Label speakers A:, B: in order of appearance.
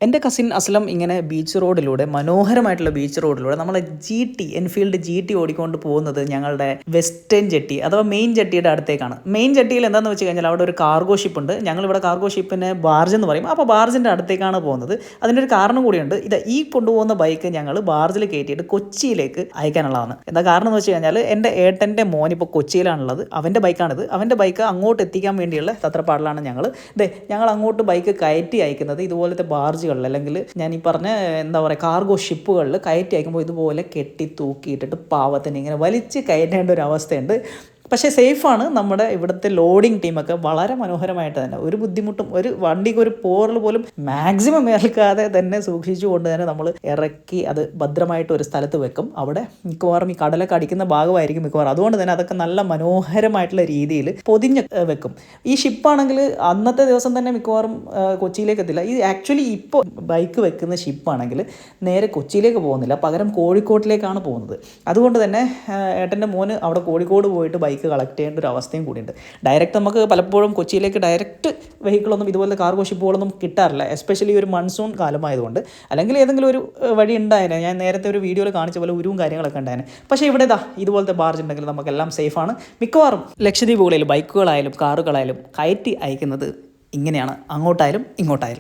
A: എൻ്റെ കസിൻ അസ്ലം ഇങ്ങനെ ബീച്ച് റോഡിലൂടെ മനോഹരമായിട്ടുള്ള ബീച്ച് റോഡിലൂടെ നമ്മളെ എൻഫീൽഡ് GT ഓടിക്കൊണ്ട് പോകുന്നത് ഞങ്ങളുടെ വെസ്റ്റേൺ ജെട്ടി അഥവാ മെയിൻ ജെട്ടിയുടെ അടുത്തേക്കാണ്. മെയിൻ ജെട്ടിയിൽ എന്താണെന്ന് വെച്ച് കഴിഞ്ഞാൽ അവിടെ ഒരു കാർഗോ ഷിപ്പ് ഉണ്ട്. ഞങ്ങളിവിടെ കാർഗോ ഷിപ്പിനെ ബാർജ് എന്ന് പറയും. അപ്പോൾ ബാർജിൻ്റെ അടുത്തേക്കാണ് പോകുന്നത്. അതിനൊരു കാരണം കൂടിയുണ്ട്. ഈ കൊണ്ടുപോകുന്ന ബൈക്ക് ഞങ്ങൾ ബാർജിൽ കയറ്റിയിട്ട് കൊച്ചിയിലേക്ക് അയക്കാനുള്ളതാണ്. എന്താ കാരണം എന്ന് വെച്ച് കഴിഞ്ഞാൽ എൻ്റെ ഏട്ടൻ്റെ മോൻ ഇപ്പോൾ കൊച്ചിയിലാണുള്ളത്. അവൻ്റെ ബൈക്കാണിത്. അവൻ്റെ ബൈക്ക് അങ്ങോട്ട് എത്തിക്കാൻ വേണ്ടിയുള്ള തത്രപ്പാടിലാണ് ഞങ്ങൾ അങ്ങോട്ട് ബൈക്ക് കയറ്റി അയക്കുന്നത്. ഇതുപോലത്തെ ബാർജ് അല്ലെങ്കിൽ ഞാൻ ഈ പറഞ്ഞ എന്താ പറയുക കാർഗോ ഷിപ്പുകളിൽ കയറ്റി അയക്കുമ്പോൾ ഇതുപോലെ കെട്ടി തൂക്കിയിട്ടിട്ട് പാവത്തിന് ഇങ്ങനെ വലിച്ച് കയറ്റേണ്ട ഒരു അവസ്ഥയുണ്ട്. പക്ഷേ സേഫാണ്. നമ്മുടെ ഇവിടുത്തെ ലോഡിങ് ടീമൊക്കെ വളരെ മനോഹരമായിട്ട് തന്നെ ഒരു ബുദ്ധിമുട്ടും ഒരു വണ്ടിക്ക് ഒരു പോറൽ പോലും മാക്സിമം ഏൽക്കാതെ തന്നെ സൂക്ഷിച്ചുകൊണ്ട് തന്നെ നമ്മൾ ഇറക്കി അത് ഭദ്രമായിട്ട് ഒരു സ്ഥലത്ത് വെക്കും. അവിടെ മിക്കവാറും ഈ കടലൊക്കെ അടിക്കുന്ന ഭാഗമായിരിക്കും മിക്കവാറും. അതുകൊണ്ട് തന്നെ അതൊക്കെ നല്ല മനോഹരമായിട്ടുള്ള രീതിയിൽ പൊതിഞ്ഞ് വെക്കും. ഈ ഷിപ്പാണെങ്കിൽ അന്നത്തെ ദിവസം തന്നെ മിക്കവാറും കൊച്ചിയിലേക്ക് എത്തില്ല. ഈ ആക്ച്വലി ഇപ്പോൾ ബൈക്ക് വെക്കുന്ന ഷിപ്പാണെങ്കിൽ നേരെ കൊച്ചിയിലേക്ക് പോകുന്നില്ല, പകരം കോഴിക്കോട്ടിലേക്കാണ് പോകുന്നത്. അതുകൊണ്ട് തന്നെ ഏട്ടൻ്റെ മോന് അവിടെ കോഴിക്കോട് പോയിട്ട് ബൈക്ക് കളക്ട് ചെയ്യേണ്ട ഒരു അവസ്ഥയും കൂടിയുണ്ട്. ഡയറക്റ്റ് നമുക്ക് പലപ്പോഴും കൊച്ചിയിലേക്ക് ഡയറക്റ്റ് വെഹിക്കിളൊന്നും ഇതുപോലത്തെ കാർഗോ ഷിപ്പുകളൊന്നും കിട്ടാറില്ല, എസ്പെഷ്യലി ഒരു മൺസൂൺ കാലമായതുകൊണ്ട്. അല്ലെങ്കിൽ ഏതെങ്കിലും ഒരു വഴി ഉണ്ടായേനെ. ഞാൻ നേരത്തെ ഒരു വീഡിയോയിൽ കാണിച്ച പോലെ ഉരുവും കാര്യങ്ങളൊക്കെ ഉണ്ടായേനെ. പക്ഷേ ഇവിടെ ഇതുപോലത്തെ ബാർജ് ഉണ്ടെങ്കിൽ നമുക്കെല്ലാം സേഫാണ്. മിക്കവാറും ലക്ഷദ്വീപുകളിൽ ബൈക്കുകളായാലും കാറുകളായാലും കയറ്റി അയക്കുന്നത് ഇങ്ങനെയാണ്, അങ്ങോട്ടായാലും ഇങ്ങോട്ടായാലും.